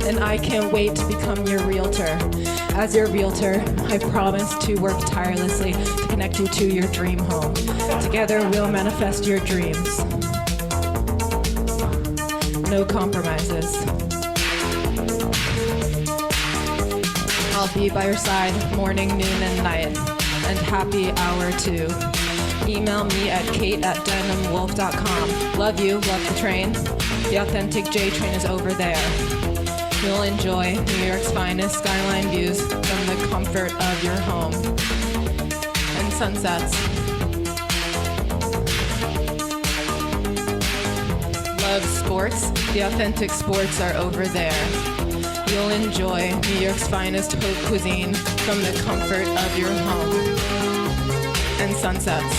and I can't wait to become your realtor. As your realtor, I promise to work tirelessly to connect you to your dream home. Together, we'll manifest your dreams. No compromises. I'll be by your side morning, noon, and night, and happy hour too. Email me at kate@denimwolf.com. Love you, love the train. The authentic J train is over there. You'll enjoy New York's finest skyline views from the comfort of your home. And sunsets. Love sports. The authentic sports are over there. You'll enjoy New York's finest haute cuisine from the comfort of your home. And sunsets.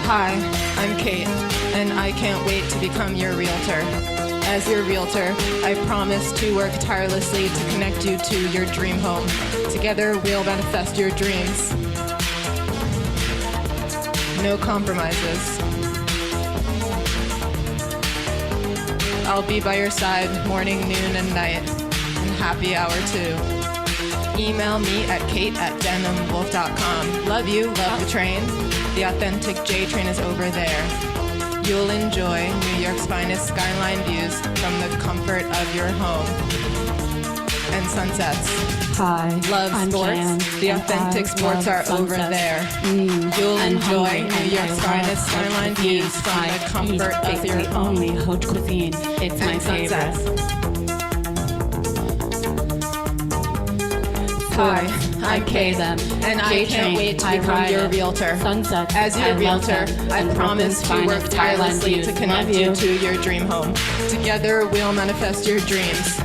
Hi, I'm Kate, and I can't wait to become your realtor. As your realtor, I promise to work tirelessly to connect you to your dream home. Together, we'll manifest your dreams. No compromises. I'll be by your side morning, noon, and night, and happy hour too. Email me at kate@denimwolf.com. Love you, love the train. The authentic J train is over there. You'll enjoy New York's finest skyline views from the comfort of your home. And sunsets. Hi, Love I'm sports. Jan, The and authentic I sports love are over sunsets. there. Mm, You'll I'm enjoy hungry, New and York's I finest love skyline haute views cuisine. from the comfort I of eat your basically home. only haute cuisine. It's my And favorite. sunsets. Hi, I'm Kate, and I can't wait to become your realtor. Sunsets. As your I love realtor, them. I And promise Brooklyn's to work finest skyline tirelessly views. to connect Love you to your dream home. Together, we'll manifest your dreams.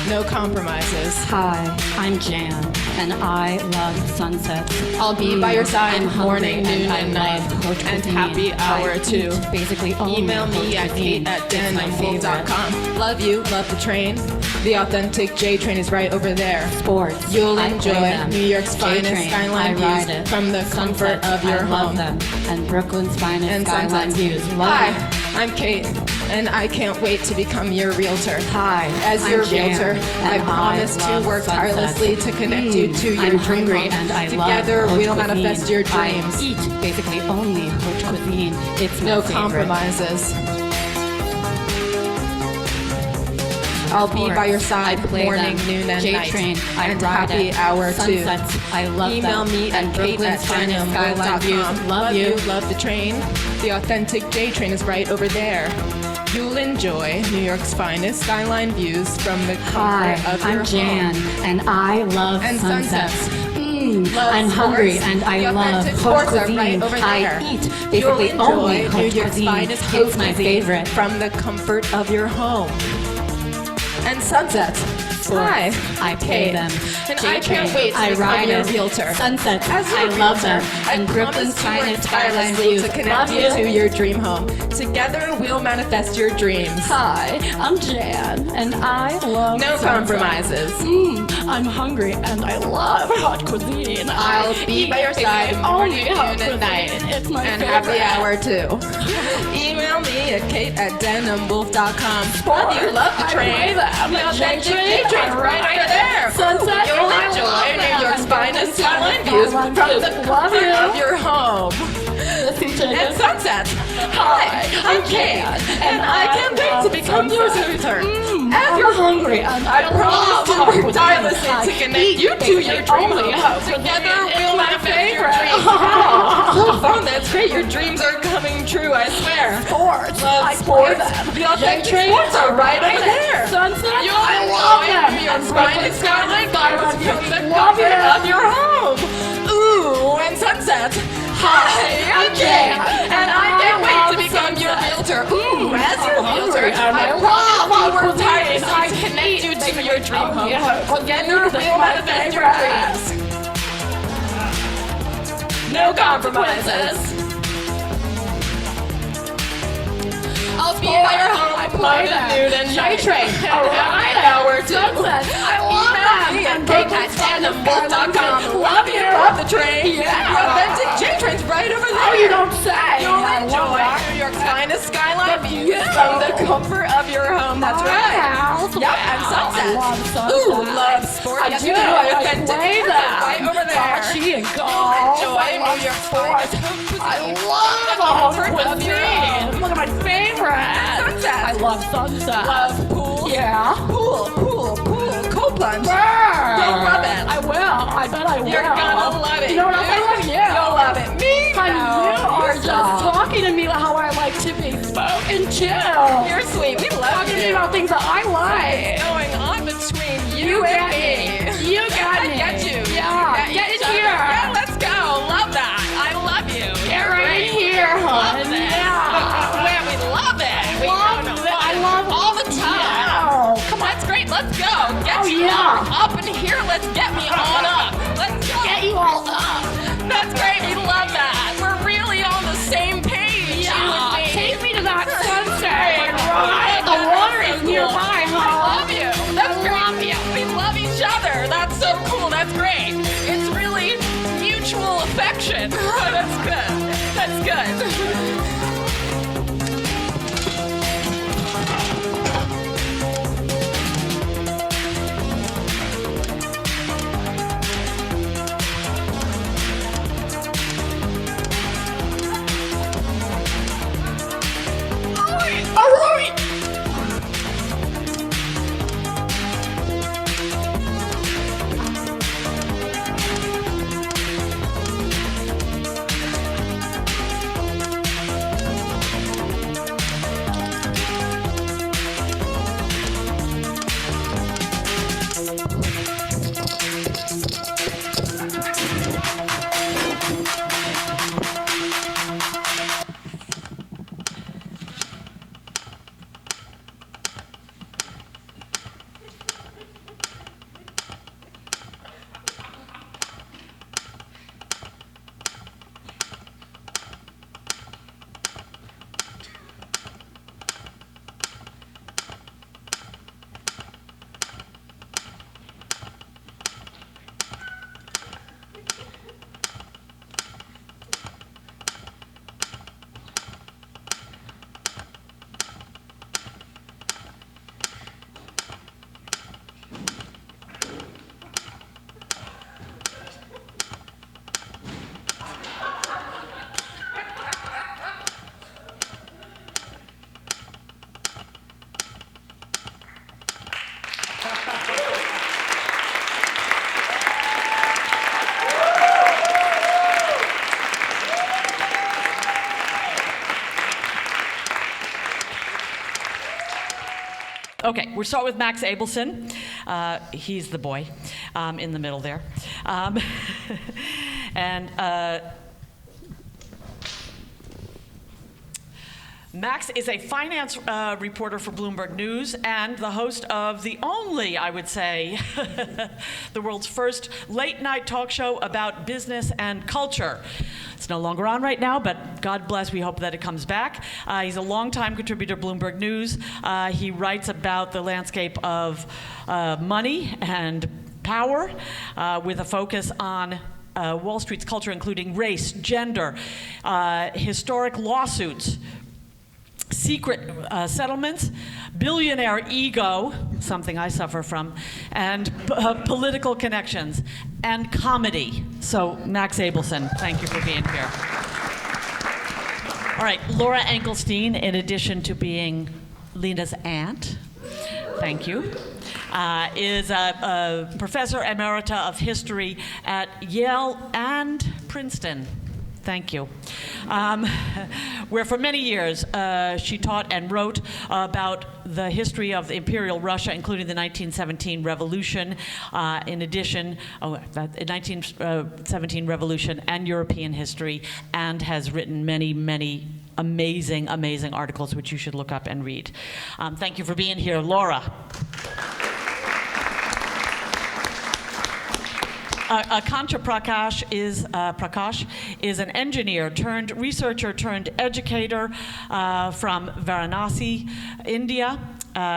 No compromises. Hi, I'm Jan, and I love sunsets. I'll be by your side I'm morning, hungry, noon, and and I night, love haute and cuisine. happy hour I too. eat basically only Email me haute at cuisine. kate@denimwolf.com. Love you, love the train. The authentic J train is right over there. Sports. You'll I enjoy play them. New York's finest J-Train, skyline I ride views it. from the comfort Sunsets, of your I home. love them. And Brooklyn's finest And skyline sunsets. views. Love Hi, them. I'm Kate, and I can't wait to become your realtor. Hi, As I'm your Jan, realtor, I and promise to love work sunsets. tirelessly to connect you to your I'm dream hungry, home. and I Together, love haute we'll cuisine. manifest your dreams. I eat basically only haute cuisine. It's my No favorite. compromises. I'll be by your side I play morning, them. noon, and J-Train, night, I and ride happy it. hour too. Sunsets, I love Email them. me at And Brooklyn's finest skyline views. kate@denimwolf.com. Love you. Love the train. The authentic J train is right over there. You'll enjoy New York's finest skyline views from the Hi, comfort of your I'm Jan, home. and I love And sunsets. Love I'm sports. hungry, and I The love authentic haute sports are cuisine. right over there. I eat You'll basically only enjoy New haute York's cuisine. finest haute It's my cuisine favorite. from the comfort of your home. And sunsets. Hi, I pay them. And I J-Train, can't wait to I become ride your it. realtor. Sunsets, As your I love them. realtor, I And Brooklyn's promise to work finest skyline tirelessly views. to connect Love you to your dream home. Together, we'll manifest your dreams. Hi, I'm Jan, and I love No sunsets. compromises. I'm hungry, and I love hot cuisine. I'll be by your side morning, noon, and night, It's my and favorite. happy hour too. Email me at kate@denimwolf.com. Love you, love the train. The authentic J train right over there. Sunset, You'll I enjoy love New them. York's finest skyline views from the Love comfort you. of your home. And sunsets. Hi, I'm Kate, and I can't wait to become your realtor. As your hungry, and I promise to work tirelessly to connect you to your dream home. Together, we'll manifest your dreams. So fun, that's great. Your dreams are coming true, I swear. Sports. Love sports. The authentic sports are right over there. Sunset, You'll enjoy New York's finest skyline views from the comfort of your home. Ooh, and sunsets. Hi, I'm Jan, and I can't wait to become your realtor. Ooh, as your realtor, I promise to work tirelessly to connect you to your dream home. Together, we'll manifest your dreams. No compromises. I'll be at your home morning, noon, and night train. And happy hour too. I love that. And denimwolf.com. Love you. Love the train. Yeah. The authentic J train's right over there. Oh, you don't say. You'll I love enjoy that. New York's finest skyline views you. from the comfort of your home. That's right. House. Yep, and sunsets. I love sunsets. Ooh, love sport. I Yes, do. you do. I Authentic play views that. right over there. Bocce and golf. Enjoy I love New York's sports. finest home cuisine. I love the home Comfort of your cuisine. home. Look at my favorite. Sunsets. I love sunsets. Love pool. Yeah. Pool. Cold plunge. Burr. You'll love it. I will. I bet I will. You're gonna love it. You know what else I love? You. You'll love it. Me? Honey, No. you are Lisa. just talking to me how I like to be spoken to. You're sweet. We love Talking to me you. about things that I like. What's going on between you You and got me? You got I me. get you. Yeah. We Get each in other. here. Yeah, let's go. Love that. I love you. Get right here, Love hon. this. Yeah. Where we love it. We Love don't know it. what. I love it. all the time. Yeah. Come on, that's great. Let's go. Get Oh, you yeah. up in here. Let's get me on up. Let's go. Get you all up. That's great. We love that. We're really on the same page. You and me. Take me to that sunset. Hey, Right. The water is nearby, I huh? love you. That's great. We love each other. That's so cool. That's great. It's really mutual affection. That's good. That's good. Okay, we'll start with Max Abelson. He's the boy in the middle there. Max is a finance reporter for Bloomberg News and the host of the only, I would say, the world's first late-night talk show about business and culture. It's no longer on right now, but God bless, we hope that it comes back. He's a longtime contributor to Bloomberg News. He writes about the landscape of money and power with a focus on Wall Street's culture, including race, gender, historic lawsuits, secret settlements, billionaire ego, something I suffer from, and political connections, and comedy. So, Max Abelson, thank you for being here. All right, Laura Engelstein, in addition to being Lena's aunt, thank you, is a professor emerita of history at Yale and Princeton. Thank you. Where for many years she taught and wrote about the history of imperial Russia, including the 1917 revolution, in addition, the 1917 revolution and European history, and has written many, many amazing, amazing articles which you should look up and read. Thank you for being here, Laura. Akanksha Prakash is an engineer turned researcher turned educator from Varanasi, India.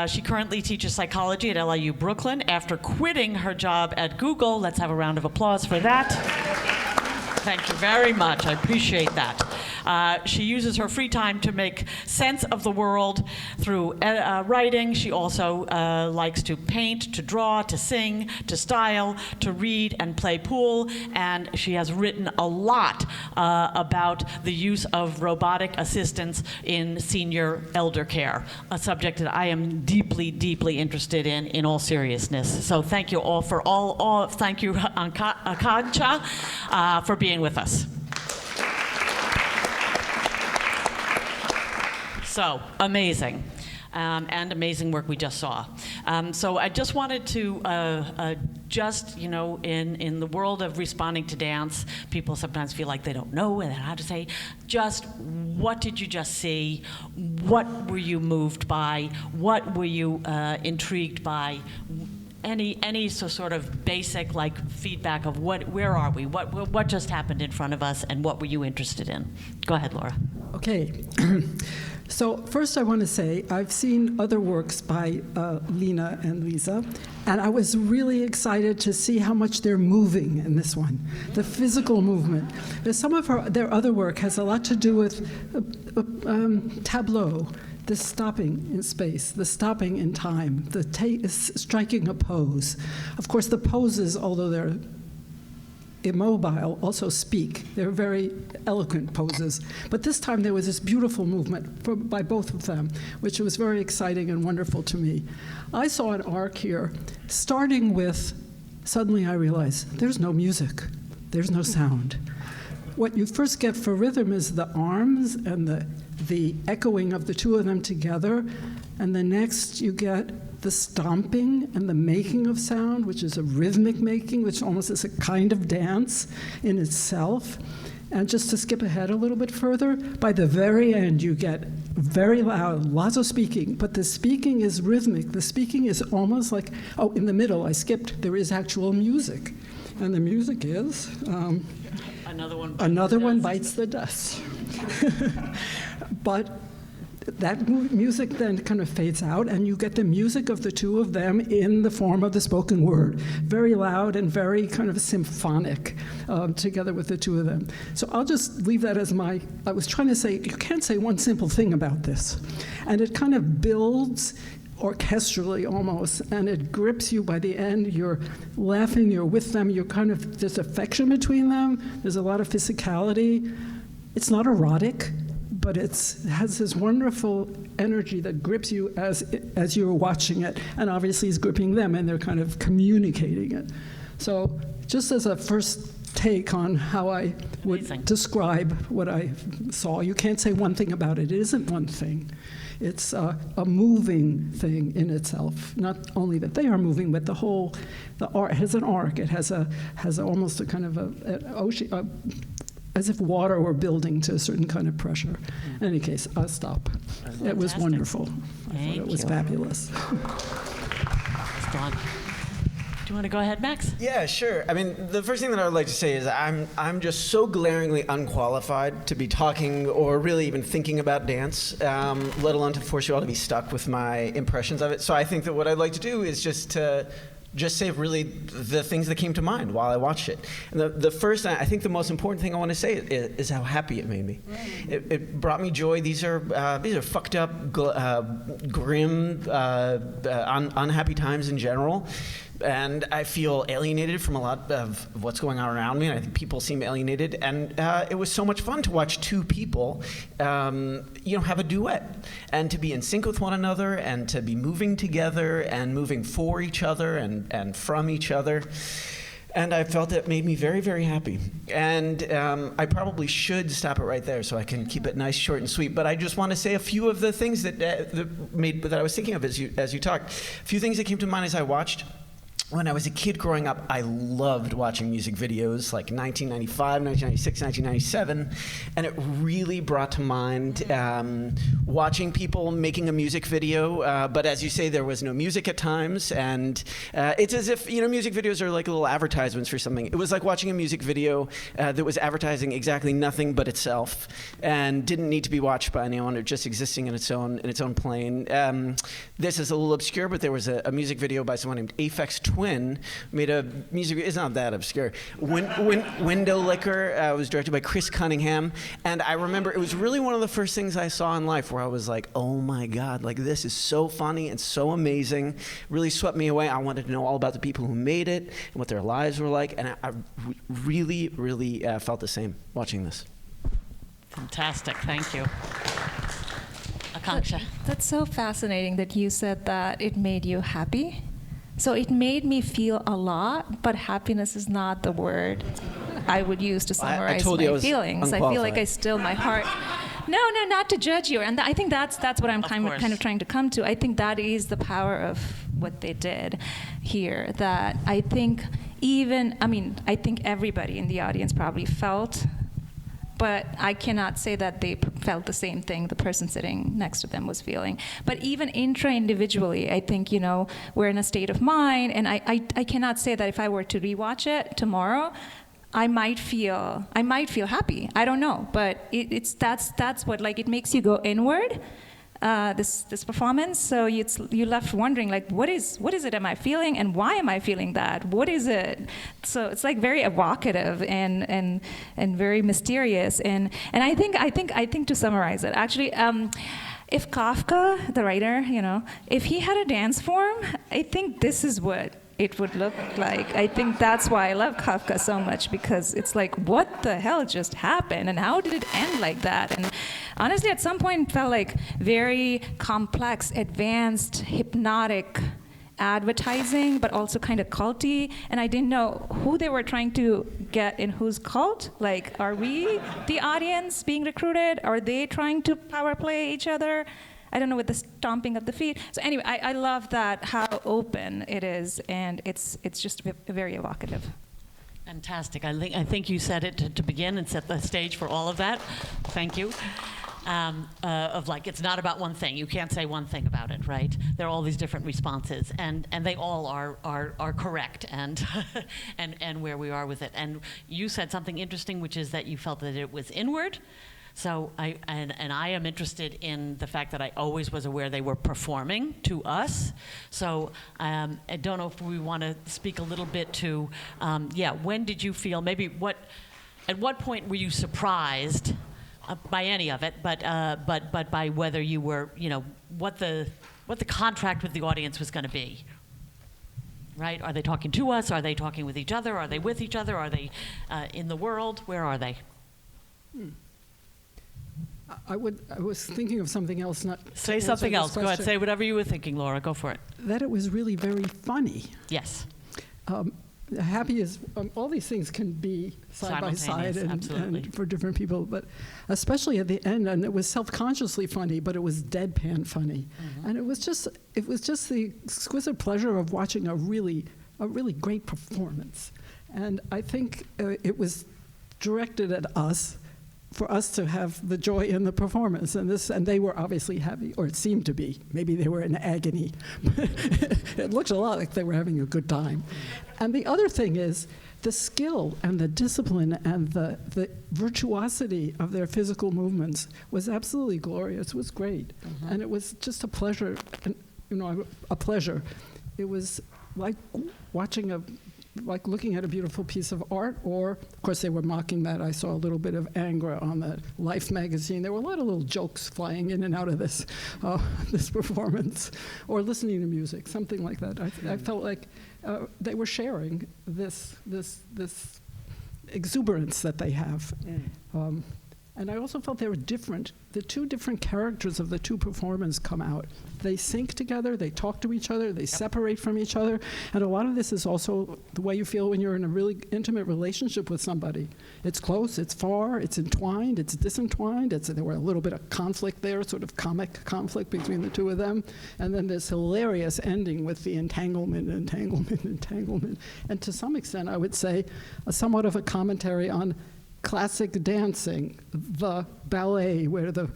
She currently teaches psychology at LIU Brooklyn after quitting her job at Google. Let's have a round of applause for that. Thank you very much. I appreciate that. She uses her free time to make sense of the world through writing. She also likes to paint, to draw, to sing, to style, to read, and play pool. And she has written a lot about the use of robotic assistants in senior elder care, a subject that I am deeply, deeply interested in all seriousness. So thank you all for thank you, Akanksha, for being with us. So, amazing. And amazing work we just saw. So I just wanted to in the world of responding to dance, people sometimes feel like they don't know and how to say, just what did you just see? What were you moved by? What were you intrigued by? Any sort of basic feedback of where are we? What just happened in front of us, and what were you interested in? Go ahead, Laura. Okay. So first I want to say I've seen other works by Lena and Lisa, and I was really excited to see how much they're moving in this one, the physical movement. Some of their other work has a lot to do with tableau, the stopping in space, the stopping in time, the striking a pose. Of course, the poses, although they're immobile, also speak. They're very eloquent poses. But this time there was this beautiful movement by both of them, which was very exciting and wonderful to me. I saw an arc here, starting with, suddenly I realized, there's no music, there's no sound. What you first get for rhythm is the arms and the echoing of the two of them together, and the next you get the stomping and the making of sound, which is a rhythmic making, which almost is a kind of dance in itself. And just to skip ahead a little bit further, by the very end you get very loud, lots of speaking, but the speaking is rhythmic. The speaking is almost like, oh, in the middle, I skipped, there is actual music. And the music is... Another one bites the dust. But that music then kind of fades out, and you get the music of the two of them in the form of the spoken word, very loud and very kind of symphonic, together with the two of them. So I'll just leave that as I was trying to say, you can't say one simple thing about this. And it kind of builds orchestrally almost, and it grips you by the end. You're laughing, you're with them, there's affection between them, there's a lot of physicality. It's not erotic, but it has this wonderful energy that grips you as you're watching it, and obviously is gripping them, and they're kind of communicating it. So just as a first take on how I would describe what I saw, you can't say one thing about it. It isn't one thing. It's a moving thing in itself. Not only that they are moving, but the art has an arc. It has almost a kind of an ocean, as if water were building to a certain kind of pressure. In any case, I'll stop. It was wonderful. I thought it was fabulous. Do you want to go ahead, Max? Yeah, sure. I mean, the first thing that I would like to say is I'm just so glaringly unqualified to be talking or really even thinking about dance, let alone to force you all to be stuck with my impressions of it. So I think that what I'd like to do is just say really the things that came to mind while I watched it. And the first, I think the most important thing I want to say is how happy it made me. It brought me joy. These are fucked up, grim, unhappy times in general. And I feel alienated from a lot of what's going on around me, and I think people seem alienated. And it was so much fun to watch two people, have a duet, and to be in sync with one another, and to be moving together, and moving for each other, and from each other. And I felt it made me very, very happy. And I probably should stop it right there so I can keep it nice, short, and sweet. But I just want to say a few of the things that I was thinking of as you talked. A few things that came to mind as I watched. when I was a kid growing up, I loved watching music videos like 1995, 1996, 1997, and it really brought to mind watching people making a music video, but as you say, there was no music at times, and it's as if, music videos are like little advertisements for something. It was like watching a music video that was advertising exactly nothing but itself, and didn't need to be watched by anyone, or just existing in its own plane. This is a little obscure, but there was a music video by someone named Aphex Twin, made a music. It's not that obscure. Window Liquor was directed by Chris Cunningham, and I remember it was really one of the first things I saw in life where I was like, oh my God, like this is so funny and so amazing. Really swept me away. I wanted to know all about the people who made it and what their lives were like, and I really, really felt the same watching this. Fantastic, thank you. Akanksha. That's so fascinating that you said that it made you happy. So it made me feel a lot, but happiness is not the word I would use to summarize my feelings. I feel like I still, my heart. No, not to judge you. And I think that's what I'm kind of trying to come to. I think that is the power of what they did here. That I think I think everybody in the audience probably felt, but I cannot say that they felt the same thing the person sitting next to them was feeling. But even intra-individually, I think, we're in a state of mind, and I cannot say that if I were to rewatch it tomorrow, I might feel happy. I don't know, but that's what, like, it makes you go inward. This performance, so you're left wondering, like, what is it am I feeling, and why am I feeling that? What is it? So it's like very evocative and very mysterious, and I think to summarize it, actually, if Kafka, the writer, if he had a dance form, I think this is what it would look like. I think that's why I love Kafka so much, because it's like, what the hell just happened, and how did it end like that? And honestly, at some point, it felt like very complex, advanced, hypnotic advertising, but also kind of culty, and I didn't know who they were trying to get in whose cult. Like, are we the audience being recruited? Are they trying to power play each other? I don't know, with the stomping of the feet. So anyway, I love that, how open it is, and it's just very evocative. Fantastic. I think you said it to begin and set the stage for all of that. Thank you. Of like, it's not about one thing. You can't say one thing about it, right? There are all these different responses, and they all are correct, and and where we are with it. And you said something interesting, which is that you felt that it was inward. So I am interested in the fact that I always was aware they were performing to us. So I don't know if we want to speak a little bit to, when did you feel, at what point were you surprised by any of it, but by whether you were, what the contract with the audience was going to be, right? Are they talking to us? Are they talking with each other? Are they with each other? Are they in the world? Where are they? I was thinking of something else. Not say something else. Go ahead. Say whatever you were thinking, Laura. Go for it. That it was really very funny. Yes. Happy is all these things can be side by side and for different people, but especially at the end, and it was self-consciously funny, but it was deadpan funny, and it was just the exquisite pleasure of watching a really great performance, and I think it was directed at us, for us to have the joy in the performance, and they were obviously happy, or it seemed to be. Maybe they were in agony. It looked a lot like they were having a good time. And the other thing is the skill and the discipline and the virtuosity of their physical movements was absolutely glorious. It was great, and it was just a pleasure. A pleasure. It was like watching like looking at a beautiful piece of art, or, of course, they were mocking that. I saw a little bit of anger on the Life magazine. There were a lot of little jokes flying in and out of this performance, or listening to music, something like that. I felt like they were sharing this exuberance that they have. And I also felt they were different. The two different characters of the two performers come out. They sync together, they talk to each other, they separate from each other. And a lot of this is also the way you feel when you're in a really intimate relationship with somebody. It's close, it's far, it's entwined, it's disentwined. There were a little bit of conflict there, sort of comic conflict between the two of them. And then this hilarious ending with the entanglement. And to some extent, I would say, somewhat of a commentary on classic dancing, the ballet where the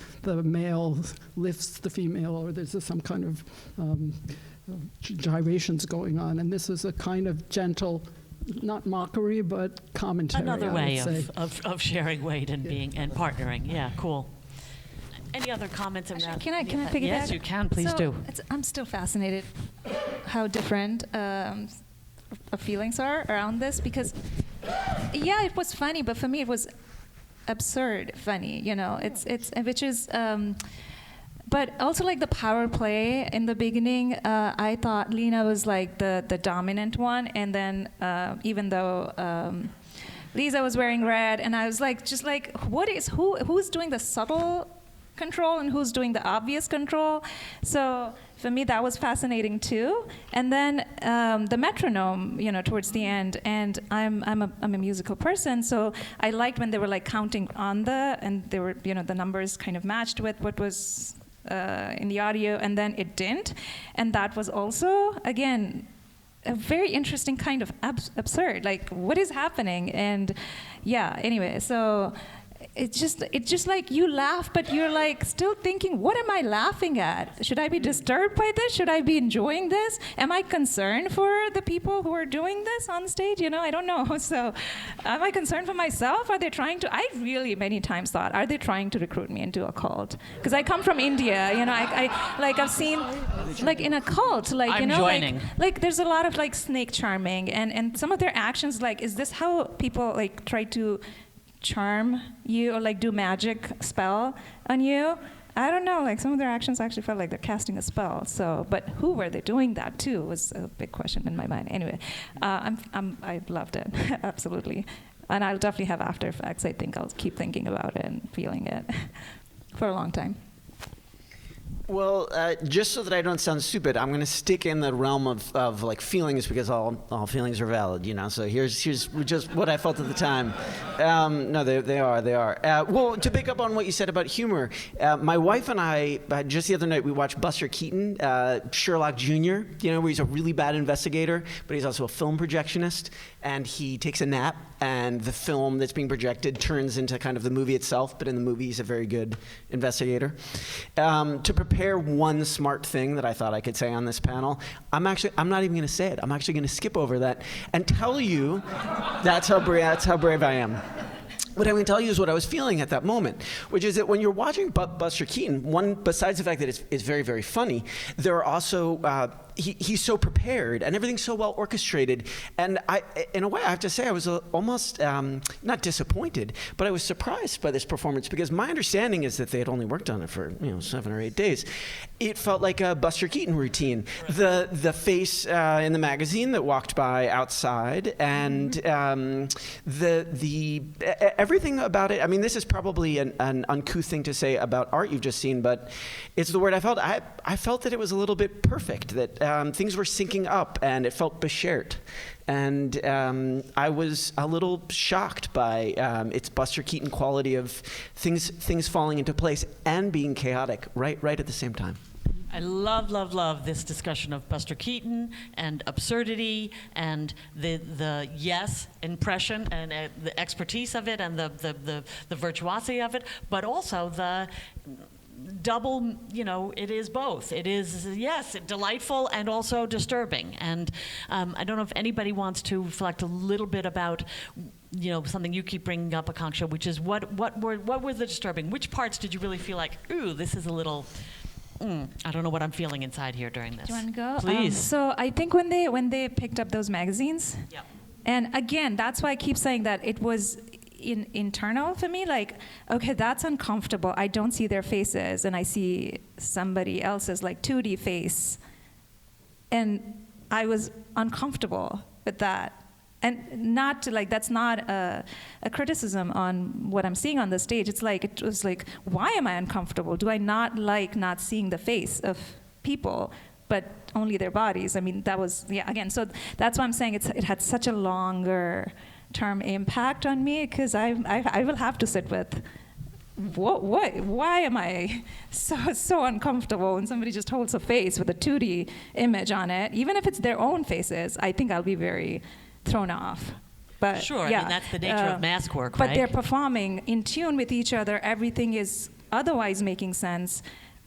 male lifts the female, or there's some kind of gyrations going on. And this is a kind of gentle, not mockery, but commentary. Another way of sharing weight and being and partnering. Yeah, cool. Any other comments around? Can I piggyback? Yes, you can. Please do. I'm still fascinated how different feelings are around this, because yeah, it was funny, but for me it was absurd funny, which is but also like the power play in the beginning. I thought Lena was like the dominant one, and then even though Lisa was wearing red, and I was like, just like, who's doing the subtle control and who's doing the obvious control? So for me, that was fascinating too. And then the metronome, towards the end. And I'm a musical person, so I liked when they were like counting on and they were, the numbers kind of matched with what was in the audio, and then it didn't. And that was also, again, a very interesting kind of absurd. Like, what is happening? And yeah, anyway, so. It's just like you laugh, but you're like still thinking, what am I laughing at? Should I be disturbed by this? Should I be enjoying this? Am I concerned for the people who are doing this on stage? I don't know. So am I concerned for myself? Are they trying to, I really many times thought, are they trying to recruit me into a cult? Because I come from India, I've seen, like in a cult, like, I'm joining. Like there's a lot of like snake charming, and some of their actions, like, is this how people like try to charm you or like do magic spell on you? I don't know, like some of their actions actually felt like they're casting a spell. So, but who were they doing that to was a big question in my mind. Anyway, I loved it, absolutely. And I'll definitely have after effects. I think I'll keep thinking about it and feeling it for a long time. Well, just so that I don't sound stupid, I'm going to stick in the realm of like feelings, because all feelings are valid, So here's just what I felt at the time. No, they are. Well, to pick up on what you said about humor, my wife and I, just the other night, we watched Buster Keaton, Sherlock Jr., where he's a really bad investigator, but he's also a film projectionist, and he takes a nap, and the film that's being projected turns into kind of the movie itself, but in the movie he's a very good investigator. To prepare one smart thing that I thought I could say on this panel, I'm not even going to say it. I'm actually going to skip over that and tell you that's how brave I am. What I'm going to tell you is what I was feeling at that moment, which is that when you're watching Buster Keaton, besides the fact that it's very, very funny, there are also he's so prepared and everything's so well orchestrated. And in a way, I have to say, I was almost not disappointed, but I was surprised by this performance, because my understanding is that they had only worked on it for 7 or 8 days. It felt like a Buster Keaton routine. The face in the magazine that walked by outside, and the everything about it. I mean, this is probably an uncouth thing to say about art you've just seen, but it's the word I felt. I felt that it was a little bit perfect, that things were syncing up, and it felt beschert. And I was a little shocked by its Buster Keaton quality of things falling into place and being chaotic right at the same time. I love this discussion of Buster Keaton and absurdity and the yes impression and the expertise of it and the virtuosity of it, but also the double, it is both. It is, yes, delightful and also disturbing. And I don't know if anybody wants to reflect a little bit about, something you keep bringing up, Akanksha, which is what were the disturbing? Which parts did you really feel like, ooh, this is a little, I don't know what I'm feeling inside here during this. Do you want to go? Please. So I think when they picked up those magazines, yep. And again, that's why I keep saying that it was internal for me, like, okay, that's uncomfortable. I don't see their faces, and I see somebody else's like 2D face, and I was uncomfortable with that. And not to like, that's not a criticism on what I'm seeing on the stage. It's like, it was like, why am I uncomfortable? Do I not like not seeing the face of people, but only their bodies? I mean, that was, yeah, again, so that's why I'm saying it had such a longer term impact on me, because I will have to sit with, why am I so uncomfortable when somebody just holds a face with a 2D image on it? Even if it's their own faces, I think I'll be very thrown off. But sure, yeah, I mean, that's the nature of mask work, but right? they're performing in tune with each other. Everything is otherwise making sense,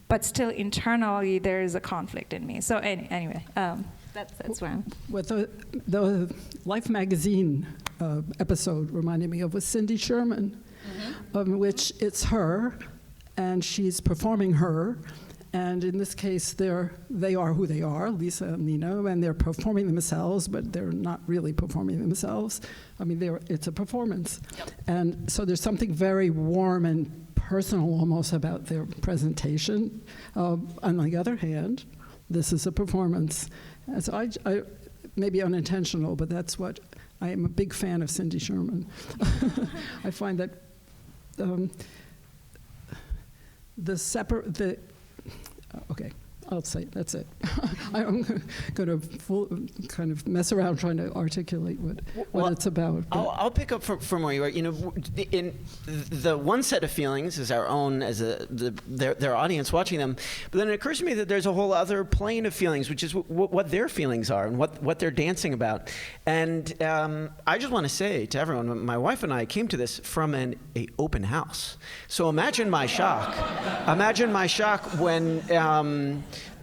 but still internally there is a conflict in me. So anyway, that's where I'm. What the Life magazine episode reminded me of was Cindy Sherman, in which it's her, and she's performing her. And in this case, they are who they are, Lisa and Lena, and they're performing themselves, but they're not really performing themselves. I mean, it's a performance. Yep. And so there's something very warm and personal almost about their presentation. On the other hand, this is a performance. And so I maybe unintentional, but that's what, I am a big fan of Cindy Sherman. I find that okay, I'll say that's it. I'm going to kind of mess around trying to articulate what it's about. I'll pick up from where you are. You know, in the one set of feelings is our own as their audience watching them, but then it occurs to me that there's a whole other plane of feelings, which is what their feelings are and what they're dancing about. And I just want to say to everyone, my wife and I came to this from an open house. So imagine my shock. Imagine my shock when.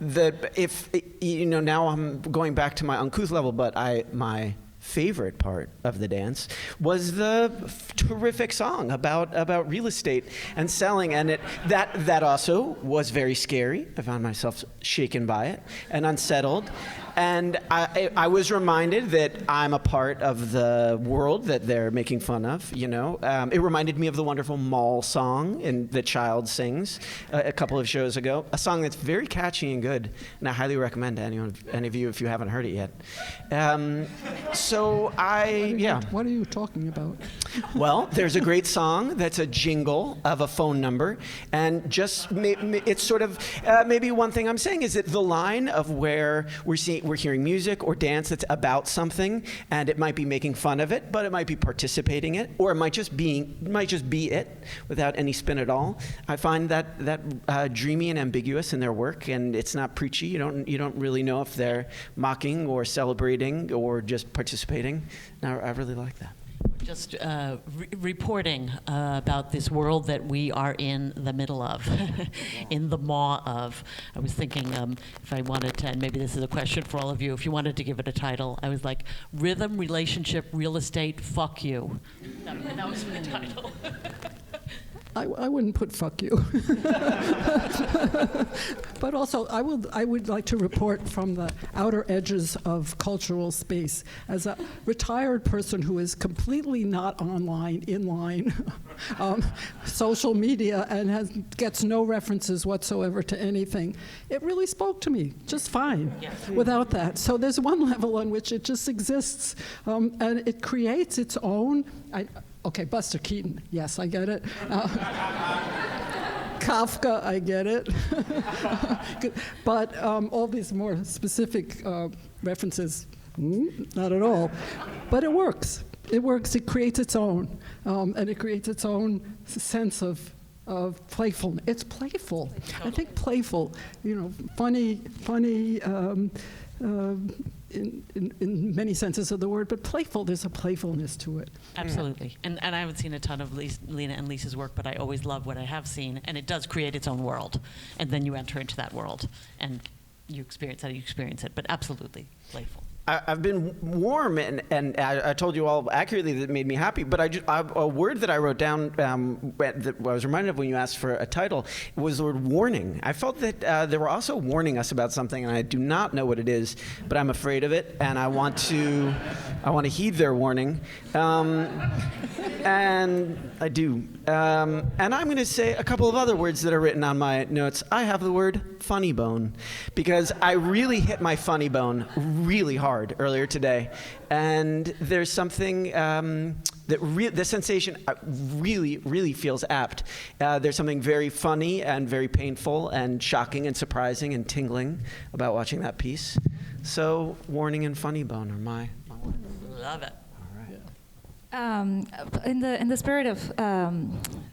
Now I'm going back to my uncouth level, but my favorite part of the dance was the terrific song about real estate and selling, and that also was very scary. I found myself shaken by it and unsettled. And I was reminded that I'm a part of the world that they're making fun of, you know. It reminded me of the wonderful Mall song that Child sings a couple of shows ago, a song that's very catchy and good, and I highly recommend to any of you if you haven't heard it yet. What are you talking about? Well, there's a great song that's a jingle of a phone number, and just it's sort of maybe one thing I'm saying is that the line of where we're hearing music or dance that's about something, and it might be making fun of it, but it might be participating in it, or it might just be it without any spin at all. I find that dreamy and ambiguous in their work, and it's not preachy. You don't really know if they're mocking or celebrating or just participating. Now, I really like that. Just reporting about this world that we are in the middle of, in the maw of. I was thinking if I wanted to, and maybe this is a question for all of you, if you wanted to give it a title, I was like, Rhythm, Relationship, Real Estate, Fuck You. That was the title. I wouldn't put fuck you. But also, I would like to report from the outer edges of cultural space as a retired person who is completely not inline, social media, and gets no references whatsoever to anything. It really spoke to me just fine without that. So there's one level on which it just exists, and it creates its own. Okay, Buster Keaton, yes, I get it. Kafka, I get it. But all these more specific references, not at all. But it works. It works. It creates its own. And it creates its own sense of playfulness. It's playful. I think playful, funny, in many senses of the word, but playful, there's a playfulness to it. Absolutely. And I haven't seen a ton of Lena and Lisa's work, but I always love what I have seen, and it does create its own world. And then you enter into that world, and you experience how you experience it, but absolutely playful. I've been warm, and I told you all accurately that it made me happy, but a word that I wrote down that I was reminded of when you asked for a title was the word warning. I felt that they were also warning us about something, and I do not know what it is, but I'm afraid of it, and I want to I want to heed their warning. And I do. And I'm going to say a couple of other words that are written on my notes. I have the word funny bone, because I really hit my funny bone really hard earlier today. And there's something the sensation really feels apt. There's something very funny and very painful and shocking and surprising and tingling about watching that piece. So warning and funny bone are my words. Love it. In the spirit of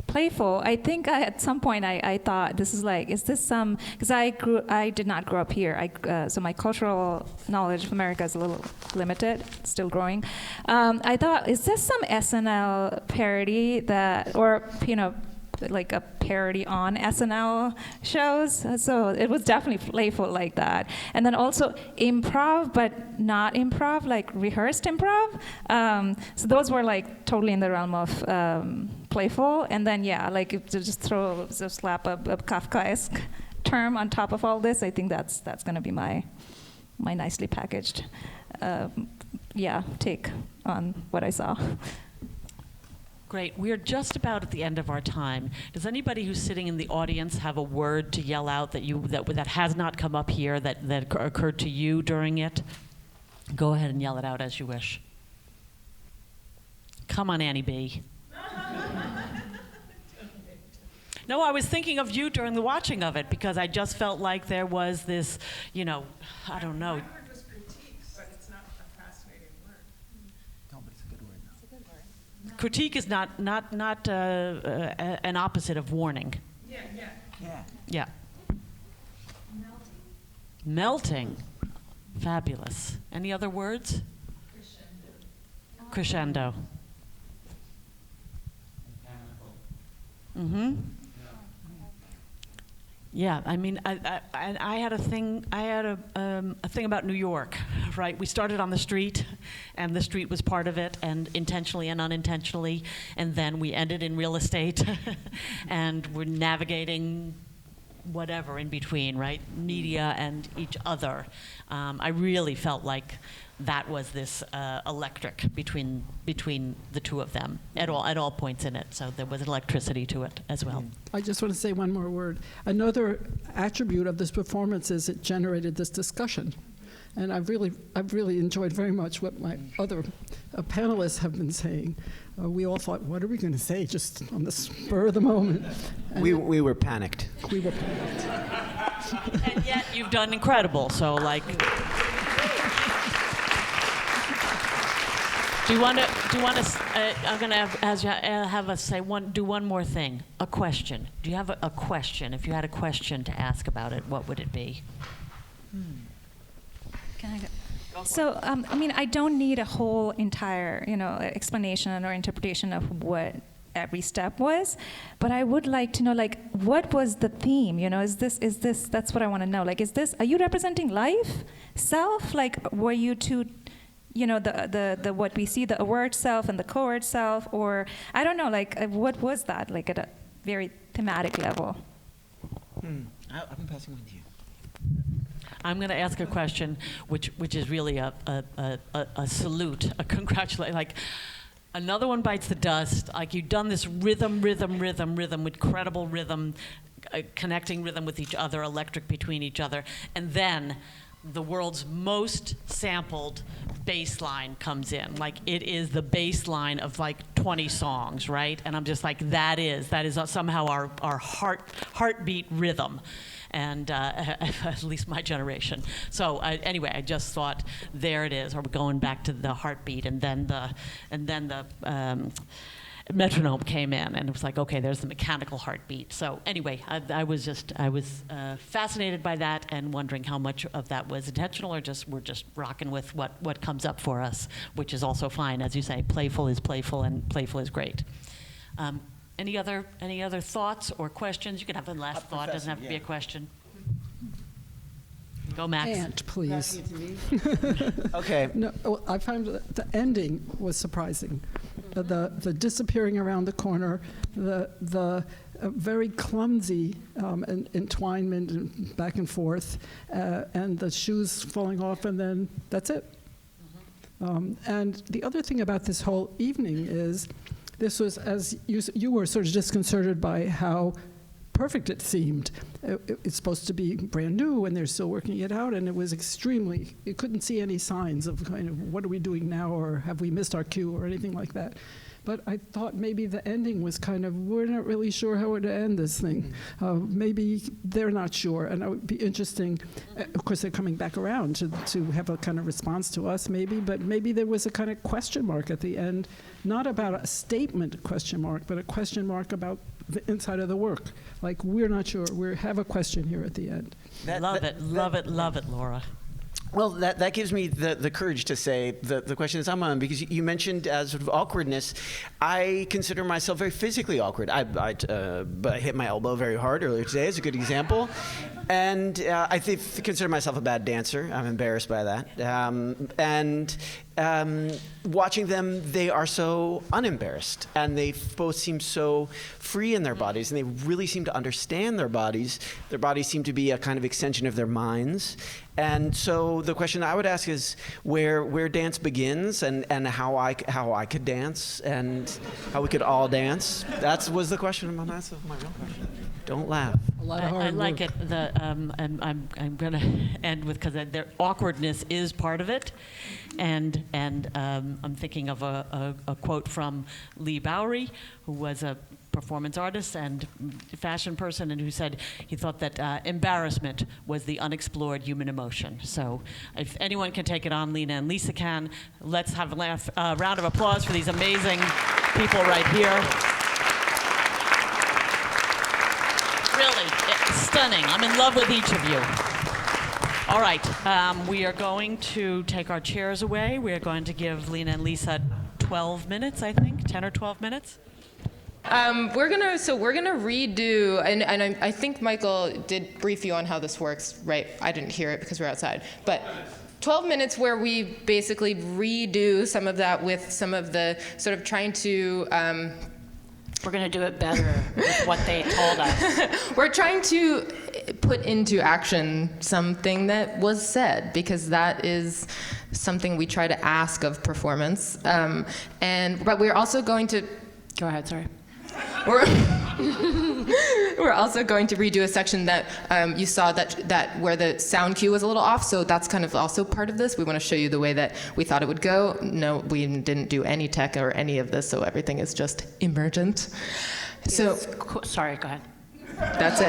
playful, I think at some point I thought this is like, is this some, because I did not grow up here, so my cultural knowledge of America is a little limited, still growing. I thought, is this some SNL parody that, or like a parody on SNL shows? So it was definitely playful like that. And then also improv, but not improv, like rehearsed improv. So those were like totally in the realm of playful. And then like to just slap a Kafkaesque term on top of all this, I think that's gonna be my nicely packaged take on what I saw. Great. We are just about at the end of our time. Does anybody who's sitting in the audience have a word to yell out that has not come up here that occurred to you during it? Go ahead and yell it out as you wish. Come on, Annie B. No, I was thinking of you during the watching of it, because I just felt like there was this, I don't know. Critique is not an opposite of warning. Yeah. Melting. Fabulous. Any other words? Crescendo. Mm-hmm. Yeah, I mean, I had a thing. I had a thing about New York, right? We started on the street, and the street was part of it, and intentionally and unintentionally, and then we ended in real estate, and we're navigating whatever in between, right? Media and each other. I really felt like that was this electric between the two of them at all points in it. So there was electricity to it as well. I just want to say one more word. Another attribute of this performance is it generated this discussion. And I've really enjoyed very much what my other panelists have been saying. We all thought, what are we going to say, just on the spur of the moment? And we were panicked. We were panicked. And yet you've done incredible. So like, do you want to? I'm going to have us do one more thing. A question. Do you have a question? If you had a question to ask about it, what would it be? Can I go? So, I mean, I don't need a whole entire, explanation or interpretation of what every step was, but I would like to know, like, what was the theme? Is this? That's what I want to know. Like, are you representing life, self? Like, were you two, the what we see, the aware self and the co-aware self, or I don't know, like, what was that? Like, at a very thematic level. I'm passing one to you. I'm going to ask a question, which is really a salute, a congratulation. Like, another one bites the dust. Like, you've done this rhythm, with credible rhythm, connecting rhythm with each other, electric between each other, and then the world's most sampled bass line comes in. Like, it is the bass line of like 20 songs, right? And I'm just like, that is somehow our heartbeat rhythm. And at least my generation. So anyway, I just thought, there it is. Or we're going back to the heartbeat, and then the metronome came in, and it was like, okay, there's the mechanical heartbeat. So anyway, I was fascinated by that, and wondering how much of that was intentional, or we're just rocking with what comes up for us, which is also fine, as you say. Playful is playful, and playful is great. Any other thoughts or questions? You can have a last thought. It doesn't have to be a question. Go, Max. And please. Okay. No, I found that the ending was surprising. The disappearing around the corner, the very clumsy entwinement and back and forth, and the shoes falling off, and then that's it. And the other thing about this whole evening is this was, as you were sort of disconcerted by how perfect it seemed. It's supposed to be brand new and they're still working it out, and it was extremely, you couldn't see any signs of kind of what are we doing now, or have we missed our cue or anything like that. But I thought maybe the ending was kind of, we're not really sure how to end this thing. Maybe they're not sure, and it would be interesting. Of course, they're coming back around to have a kind of response to us, maybe, but maybe there was a kind of question mark at the end, not about a statement question mark, but a question mark about the inside of the work. Like, we're not sure, we have a question here at the end. Love it, Laura. Well, that gives me the courage to say the question is I'm on, because you mentioned as sort of awkwardness. I consider myself very physically awkward. But I hit my elbow very hard earlier today as a good example. And I consider myself a bad dancer. I'm embarrassed by that. Watching them, they are so unembarrassed, and they both seem so free in their bodies, and they really seem to understand their bodies. Their bodies seem to be a kind of extension of their minds. And so the question I would ask is where dance begins, and how I could dance, and how we could all dance. That was the question of my real question. Don't laugh. A lot of hard I like work. it. I'm going to end with, because their awkwardness is part of it, and I'm thinking of a quote from Lee Bowery, who was a performance artist and fashion person, and who said he thought that embarrassment was the unexplored human emotion. So if anyone can take it on, Lena and Lisa can. Let's have a round of applause for these amazing people right here. Really, it's stunning. I'm in love with each of you. All right, we are going to take our chairs away. We are going to give Lena and Lisa 12 minutes, I think, 10 or 12 minutes. We're gonna redo, and I think Michael did brief you on how this works, right? I didn't hear it because we're outside, but 12 minutes where we basically redo some of that with some of the sort of trying to. We're going to do it better with what they told us. We're trying to put into action something that was said, because that is something we try to ask of performance. But we're also going to. Go ahead, sorry. We're also going to redo a section that you saw that where the sound cue was a little off, so that's kind of also part of this. We want to show you the way that we thought it would go. No, we didn't do any tech or any of this, so everything is just emergent. So, Sorry, go ahead. that's it.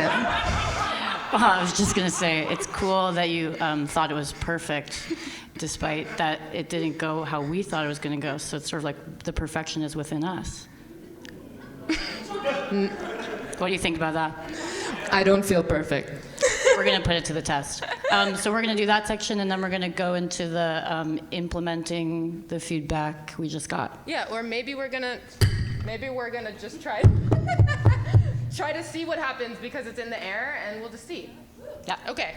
Well, I was just going to say, it's cool that you thought it was perfect, despite that it didn't go how we thought it was going to go. So it's sort of like the perfection is within us. What do you think about that? I don't feel perfect. We're going to put it to the test. So we're going to do that section, and then we're going to go into the implementing the feedback we just got. Yeah, or maybe we're gonna just try to see what happens, because it's in the air, and we'll just see. Yeah. Okay.